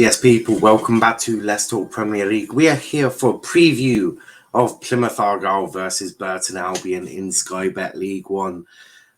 Yes, people, welcome back to Let's Talk Premier League. We are here for a preview of Plymouth Argyle versus Burton Albion in SkyBet League One.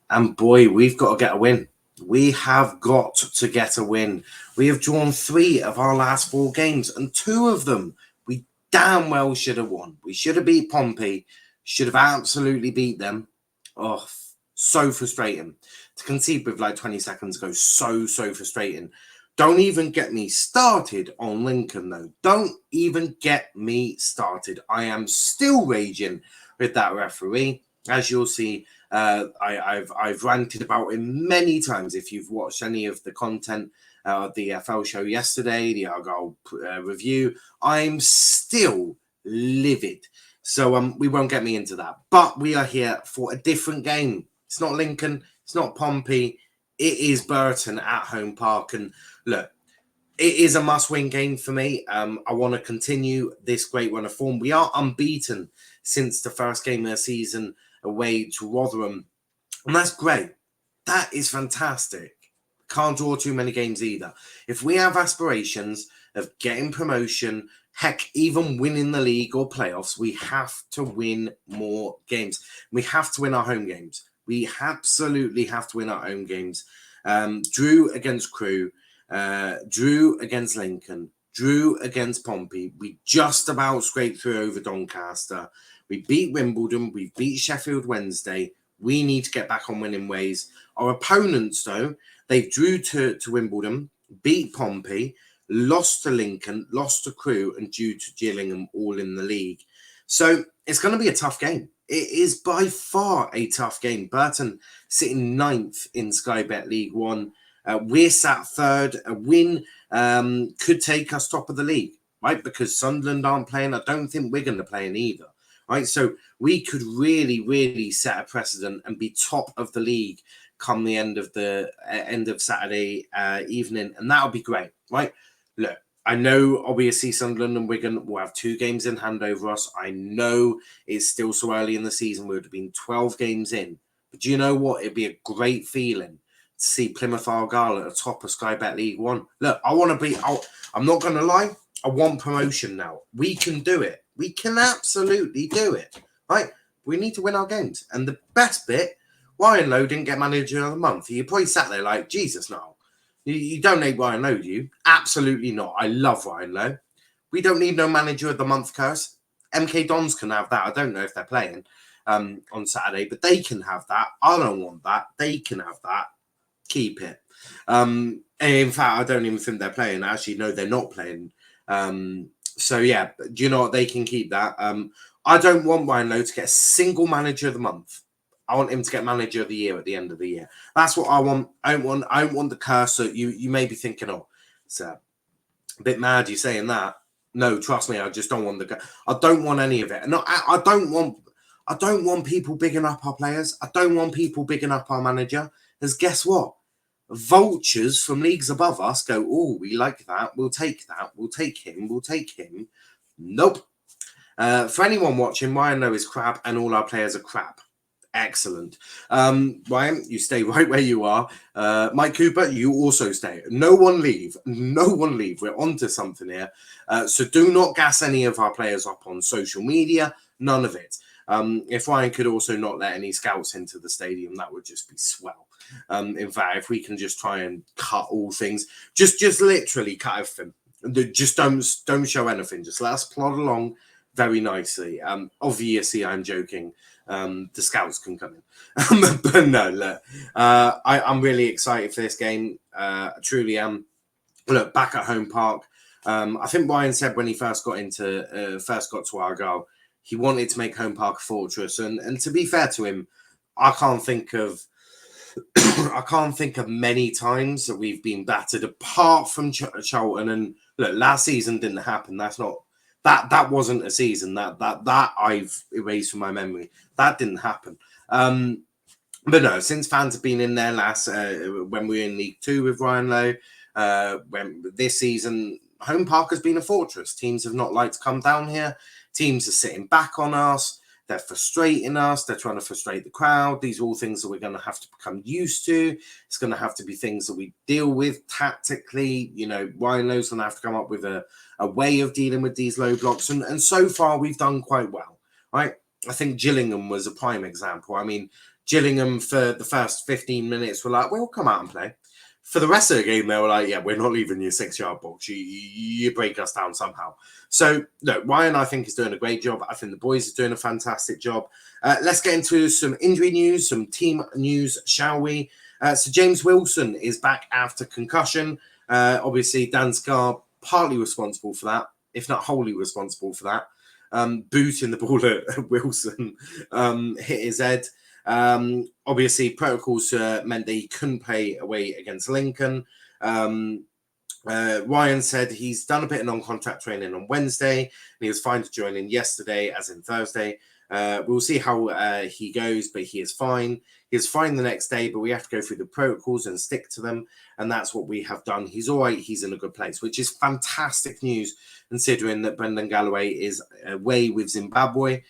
And boy, we've got to get a win. We have got to get a win. We have drawn 3 of our last 4 games, and 2 of them we damn well should have won. We should have beat Pompey, should have absolutely beat them. Oh, so frustrating. To concede with like 20 seconds ago, so frustrating. Don't even get me started on Lincoln, though. Don't even get me started. I am still raging with that referee. As you'll see, I've ranted about him many times. If you've watched any of the content of the FL show yesterday, the Argyle review, I'm still livid. So we won't get me into that. But we are here for a different game. It's not Lincoln. It's not Pompey. It is Burton at home park. And look, it is a must-win game for me. I want to continue this great run of form. We are unbeaten since the first game of the season away to Rotherham. And that's great. That is fantastic. Can't draw too many games either. If we have aspirations of getting promotion, heck, even winning the league or playoffs, we have to win more games. We have to win our home games. We absolutely have to win our own games. Drew against Crewe, drew against Lincoln, drew against Pompey. We just about scraped through over Doncaster. We beat Wimbledon. We beat Sheffield Wednesday. We need to get back on winning ways. Our opponents, though, they drew to Wimbledon, beat Pompey, lost to Lincoln, lost to Crewe, and drew to Gillingham, all in the league. So it's going to be a tough game. It is by far a tough game. Burton sitting 9th in SkyBet League One. We're sat 3rd. A win could take us top of the league, right? Because Sunderland aren't playing. I don't think Wigan are playing either, right? So we could really set a precedent and be top of the league come the end of Saturday evening, and that'll be great, right? Look, I know obviously Sunderland and Wigan will have 2 games in hand over us. I know it's still so early in the season. We would have been 12 games in. But do you know what? It'd be a great feeling to see Plymouth Argyle at the top of SkyBet League One. Look, I'm not going to lie. I want promotion now. We can do it. We can absolutely do it. Right? We need to win our games. And the best bit, Ryan Lowe didn't get manager of the month. You probably sat there like, Jesus, Niall. You don't hate Ryan Lowe, do you? Absolutely not. I love Ryan Lowe. We don't need no manager of the month curse. MK Dons can have that. I don't know if they're playing on Saturday, but they can have that. I don't want that. They can have that. Keep it. And in fact, I don't even think they're playing. Actually, no, they're not playing. So yeah, do you know what? They can keep that. I don't want Ryan Lowe to get a single manager of the month. I want him to get manager of the year at the end of the year. That's what I want. I don't want the curse that you may be thinking, oh, it's a bit mad you saying that. No, trust me, I just don't want I don't want any of it. No, I don't want people bigging up our players. I don't want people bigging up our manager. Because guess what? Vultures from leagues above us go, oh, we like that. We'll take that. We'll take him. We'll take him. Nope. For anyone watching, Ryan Lowe is crap and all our players are crap. Excellent. Ryan, you stay right where you are. Mike Cooper, you also stay. No one leave. No one leave. We're on to something here. So do not gas any of our players up on social media. None of it. If Ryan could also not let any scouts into the stadium, that would just be swell. In fact, if we can just try and cut all things, just literally cut everything. Just don't show anything. Just let us plod along very nicely. Obviously, I'm joking. The scouts can come in. But no, look, I'm really excited for this game. Truly am. Look, back at home park. I think Ryan said when he first got to Argyle, he wanted to make home park a fortress. And to be fair to him, I can't think of many times that we've been battered apart from Charlton. And look, last season didn't happen. That wasn't a season that I've erased from my memory. That didn't happen. But no, since fans have been in there last when we were in League Two with Ryan Lowe, when this season, home park has been a fortress. Teams have not liked to come down here. Teams are sitting back on us. They're frustrating us. They're trying to frustrate the crowd. These are all things that we're going to have to become used to. It's going to have to be things that we deal with tactically. You know, Ryan Lowe's going to have to come up with a way of dealing with these low blocks. And so far, we've done quite well, right? I think Gillingham was a prime example. I mean, Gillingham for the first 15 minutes were like, we'll come out and play. For the rest of the game, they were like, yeah, we're not leaving your 6-yard box. You break us down somehow. So, look, Ryan, I think, is doing a great job. I think the boys are doing a fantastic job. Let's get into some injury news, some team news, shall we? So James Wilson is back after concussion. Obviously, Dan Scarr partly responsible for that, if not wholly responsible for that. Booting the ball at Wilson hit his head. Obviously, protocols meant that he couldn't play away against Lincoln. Ryan said he's done a bit of non-contact training on Wednesday, and he was fine to join in yesterday, as in Thursday. We'll see how he goes, but he is fine. He was fine the next day, but we have to go through the protocols and stick to them, and that's what we have done. He's all right. He's in a good place, which is fantastic news, considering that Brendan Galloway is away with Zimbabwe,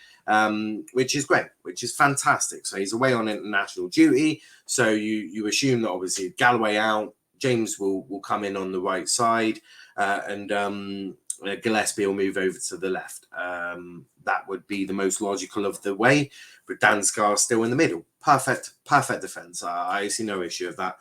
which is great, which is fantastic. So he's away on international duty, so you assume that obviously Galloway out, James will come in on the right side, and Gillespie will move over to the left. That would be the most logical of the way, but Dan Scarr still in the middle. Perfect defence. I see no issue of that.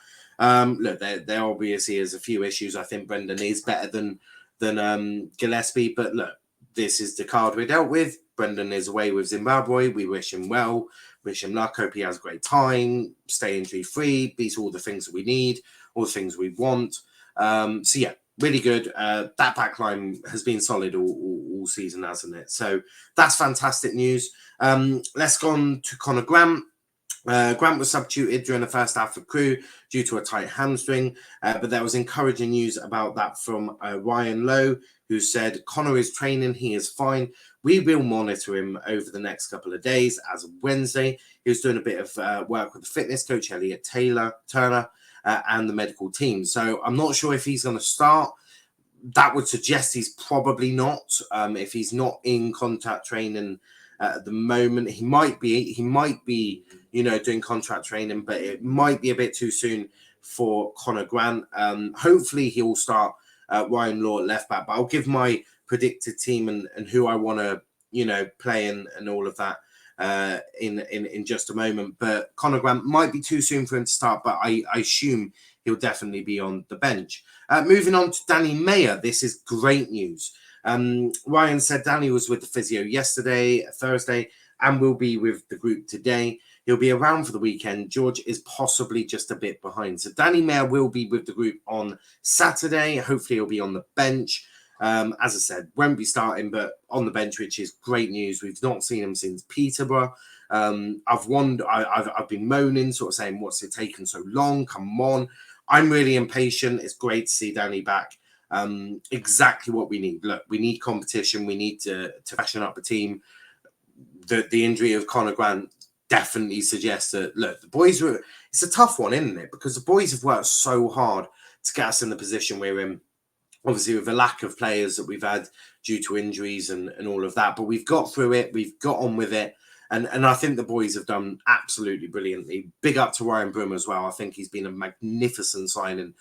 Look, there obviously is a few issues. I think Brendan is better than Gillespie, but look, this is the card we dealt with. Brendan is away with Zimbabwe. We wish him well, wish him luck. Hope he has a great time, stay injury free, beats all the things that we need, all the things we want. So yeah, really good. That backline has been solid all season, hasn't it? So that's fantastic news. Let's go on to Connor Grant. Grant was substituted during the first half of Crewe due to a tight hamstring, but there was encouraging news about that from Ryan Lowe, who said, Connor is training, he is fine. We will monitor him over the next couple of days. As of Wednesday, he was doing a bit of work with the fitness coach, Elliot Turner, and the medical team. So I'm not sure if he's going to start. That would suggest he's probably not. If he's not in contact training at the moment, he might be, doing contract training, but it might be a bit too soon for Connor Grant. Hopefully he'll start Ryan Law at left back, but I'll give my predicted team and who I want to, play and all of that in just a moment. But Connor Grant might be too soon for him to start, but I assume he'll definitely be on the bench. Moving on to Danny Mayer, this is great news. Ryan said Danny was with the physio yesterday, Thursday, and will be with the group today. He'll be around for the weekend. George is possibly just a bit behind. So Danny Mayer will be with the group on Saturday. Hopefully he'll be on the bench. As I said, won't be starting, but on the bench, which is great news. We've not seen him since Peterborough. I've been moaning, sort of saying, what's it taken so long? Come on. I'm really impatient. It's great to see Danny back. Exactly what we need. Look, we need competition. We need to fashion up a team. The injury of Connor Grant definitely suggests that, look, the boys it's a tough one, isn't it? Because the boys have worked so hard to get us in the position we're in. Obviously, with the lack of players that we've had due to injuries and all of that. But we've got through it. We've got on with it. And I think the boys have done absolutely brilliantly. Big up to Ryan Broom as well. I think he's been a magnificent signing,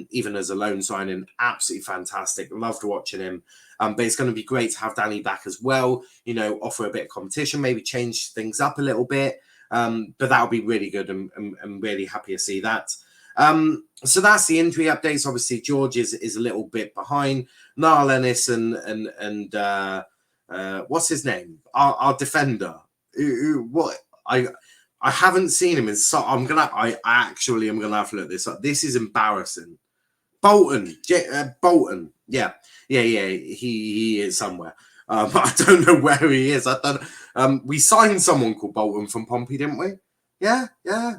even as a loan signing. Absolutely fantastic. Loved watching him. But it's going to be great to have Danny back as well. Offer a bit of competition, maybe change things up a little bit. But that'll be really good. I'm really happy to see that. So that's the injury updates. Obviously, George is a little bit behind. Niall Ennis and what's his name? Our defender. What I haven't seen him in. So I actually am gonna have to look this up. This is embarrassing. Bolton. Bolton. Yeah. He is somewhere. I don't know where he is. We signed someone called Bolton from Pompey, didn't we? Yeah.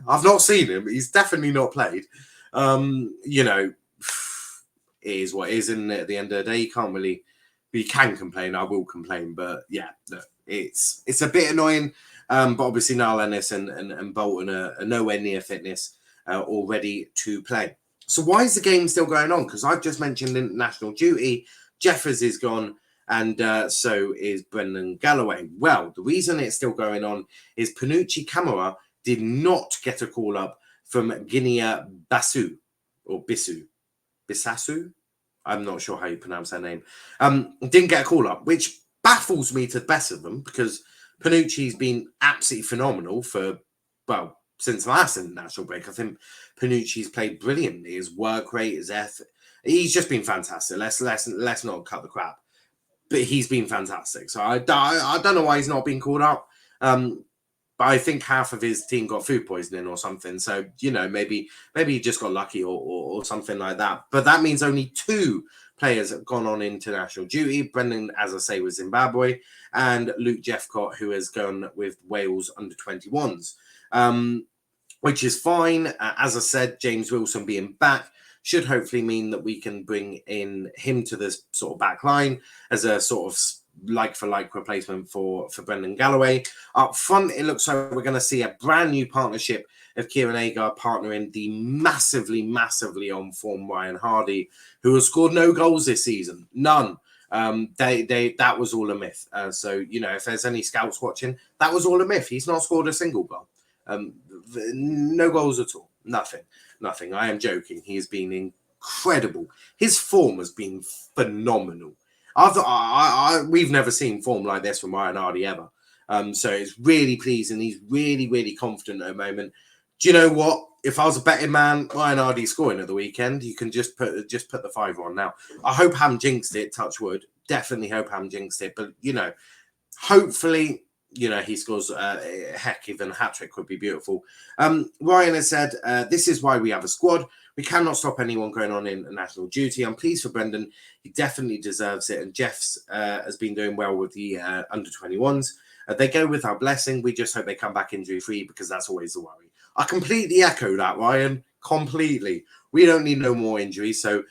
I've not seen him. He's definitely not played. It is what it is, isn't it? At the end of the day, you can't really. You can complain. I will complain, but yeah, look, it's a bit annoying. But obviously, Niall Ennis and Bolton are nowhere near fitness or ready to play. So why is the game still going on? Because I've just mentioned international duty. Jeffers is gone. And so is Brendan Galloway. Well, the reason it's still going on is Panucci Camara did not get a call up from Guinea Basu or Bissasu. I'm not sure how you pronounce her name. Didn't get a call up, which baffles me to the best of them because Panucci's been absolutely phenomenal for, well, since the last international break. I think Panucci's played brilliantly. His work rate, his effort, he's just been fantastic. Let's not cut the crap. But he's been fantastic. So I don't know why he's not been called up. But I think half of his team got food poisoning or something. So, maybe he just got lucky or something like that. But that means only 2 players have gone on international duty. Brendan, as I say, was Zimbabwe, and Luke Jeffcott, who has gone with Wales under 21s, which is fine. As I said, James Wilson being back should hopefully mean that we can bring in him to this sort of back line as a sort of like-for-like replacement for Brendan Galloway. Up front, it looks like we're going to see a brand new partnership of Kieran Agar partnering the massively on form Ryan Hardy, who has scored no goals this season. None. That was all a myth. So, if there's any scouts watching, that was all a myth. He's not scored a single goal. No goals at all. Nothing. I am joking. He has been incredible. His form has been phenomenal. We've never seen form like this from Ryan Hardy ever. So it's really pleasing. He's really confident at the moment. Do you know what? If I was a betting man, Ryan Hardy scoring at the weekend, you can just put the 5 on now. I hope Ham jinxed it, touch wood. Definitely hope Ham jinxed it. But, hopefully, he scores, heck, even a hat-trick would be beautiful. Ryan has said, this is why we have a squad. We cannot stop anyone going on international duty. I'm pleased for Brendan. He definitely deserves it. And Jeff's has been doing well with the under-21s. They go with our blessing. We just hope they come back injury-free because that's always the worry. I completely echo that, Ryan. Completely. We don't need no more injuries. So,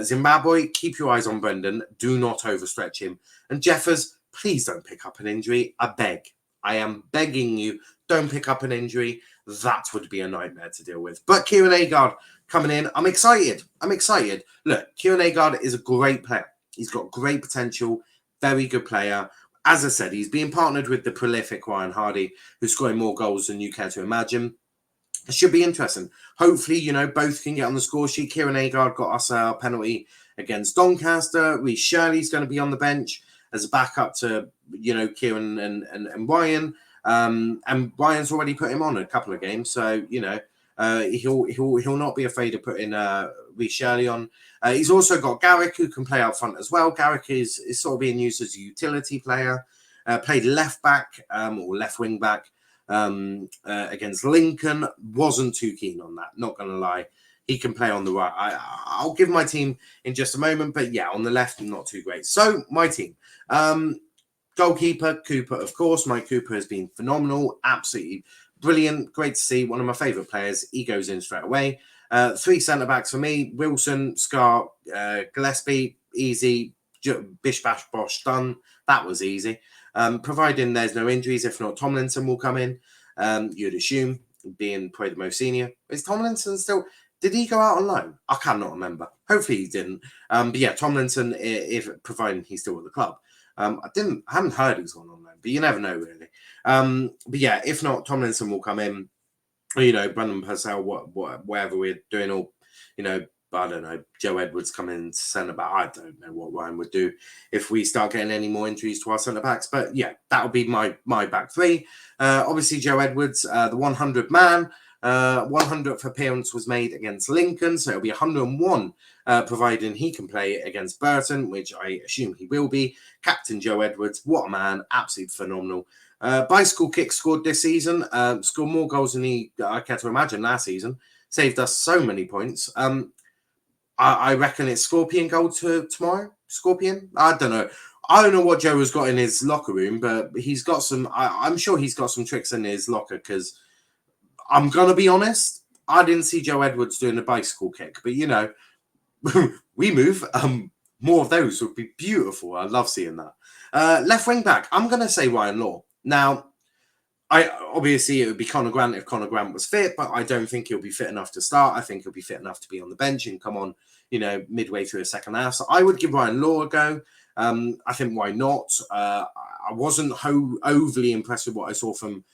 Zimbabwe, keep your eyes on Brendan. Do not overstretch him. And Jeffers, please don't pick up an injury. I beg. I am begging you, don't pick up an injury. That would be a nightmare to deal with. But Kieran Agar coming in, I'm excited. Look, Kieran Agar is a great player. He's got great potential, very good player. As I said, he's being partnered with the prolific Ryan Hardy, who's scoring more goals than you care to imagine. It should be interesting. Hopefully, both can get on the score sheet. Kieran Agar got us a penalty against Doncaster. Reece Shirley's going to be on the bench as a backup to, Kieran and Ryan. And Ryan's already put him on a couple of games. So, he'll not be afraid of putting Reece Shirley on. He's also got Garrick, who can play out front as well. Garrick is sort of being used as a utility player. Played left back or left wing back against Lincoln. Wasn't too keen on that, not going to lie. He can play on the right. I'll give my team in just a moment, but yeah, on the left, not too great. So my team, goalkeeper, Cooper, of course. Mike Cooper has been phenomenal, absolutely brilliant, great to see. One of my favourite players. He goes in straight away. 3 centre-backs for me, Wilson, Scar, Gillespie, easy, bish, bash, bosh, done. That was easy. Providing there's no injuries, if not, Tomlinson will come in. You'd assume, being probably the most senior. Is Tomlinson still... Did he go out on loan? I cannot remember. Hopefully he didn't. But yeah, Tomlinson, if providing he's still at the club. I haven't heard he's gone on loan, but you never know really. But yeah, if not, Tomlinson will come in. Brendan Purcell, whatever we're doing, or I don't know, Joe Edwards coming in centre back. I don't know what Ryan would do if we start getting any more injuries to our centre backs. But yeah, that'll be my back 3. Obviously, Joe Edwards, the 100 man. 100th appearance was made against Lincoln, so it'll be 101, providing he can play against Burton, which I assume he will be. Captain Joe Edwards, what a man, absolutely phenomenal. Bicycle kick scored this season, scored more goals than I care to imagine last season. Saved us so many points. I reckon it's Scorpion goal tomorrow. Scorpion? I don't know. I don't know what Joe has got in his locker room, but he's got some. I'm sure he's got some tricks in his locker because. I'm going to be honest, I didn't see Joe Edwards doing a bicycle kick, but we move. More of those would be beautiful. I love seeing that. Left wing back, I'm going to say Ryan Law. Now, obviously it would be Conor Grant if Conor Grant was fit, but I don't think he'll be fit enough to start. I think he'll be fit enough to be on the bench and come on, midway through a second half. So I would give Ryan Law a go. I think why not? I wasn't overly impressed with what I saw from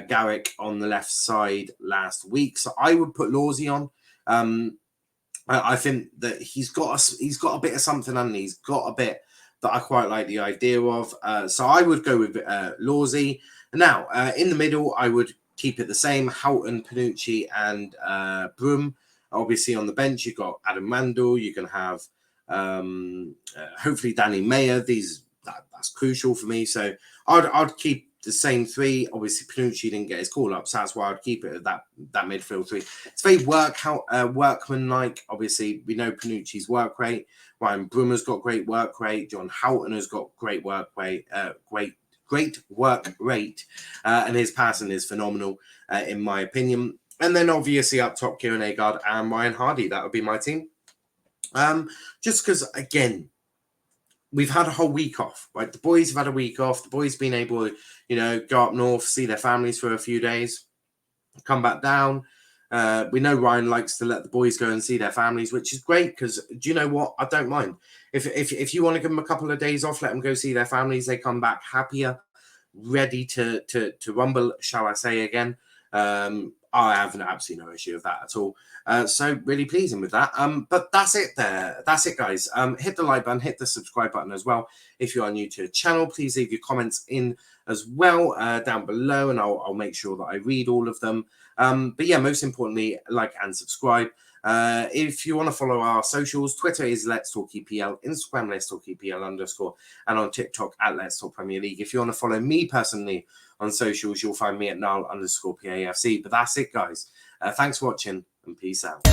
Garrick on the left side last week, so I would put Lawsy on. I think that he's got a bit of something under. He's got a bit that I quite like the idea of. So I would go with Lawsy. Now, in the middle, I would keep it the same. Houghton, Panucci, and Broom. Obviously, on the bench, you've got Adam Randall. You can have hopefully Danny Mayer. That's crucial for me. So I'd keep the same three. Obviously, Panucci didn't get his call up, so that's why I'd keep it at that midfield three. It's very workman-like. Obviously, we know Panucci's work rate. Ryan Brummer's got great work rate. John Houghton has got great work rate. Great work rate, and his passing is phenomenal, in my opinion. And then obviously up top, Kieran Agard and Ryan Hardy. That would be my team. Just because, again, we've had a whole week off, right? The boys have had a week off. The boys been able to, go up north, see their families for a few days, come back down. We know Ryan likes to let the boys go and see their families, which is great because, do you know what? I don't mind. If you want to give them a couple of days off, let them go see their families. They come back happier, ready to rumble, shall I say again. I have absolutely no issue with that at all. So really pleasing with that. But that's it there. That's it, guys. Hit the like button, hit the subscribe button as well. If you are new to the channel, please leave your comments in as well down below, and I'll make sure that I read all of them. But yeah, most importantly, like and subscribe. If you want to follow our socials, Twitter is Let's Talk EPL, Instagram Let's Talk EPL_, and on TikTok at Let's Talk Premier League. If you want to follow me personally on socials, you'll find me at Niall_PAFC. But that's it, guys. Thanks for watching, and peace out.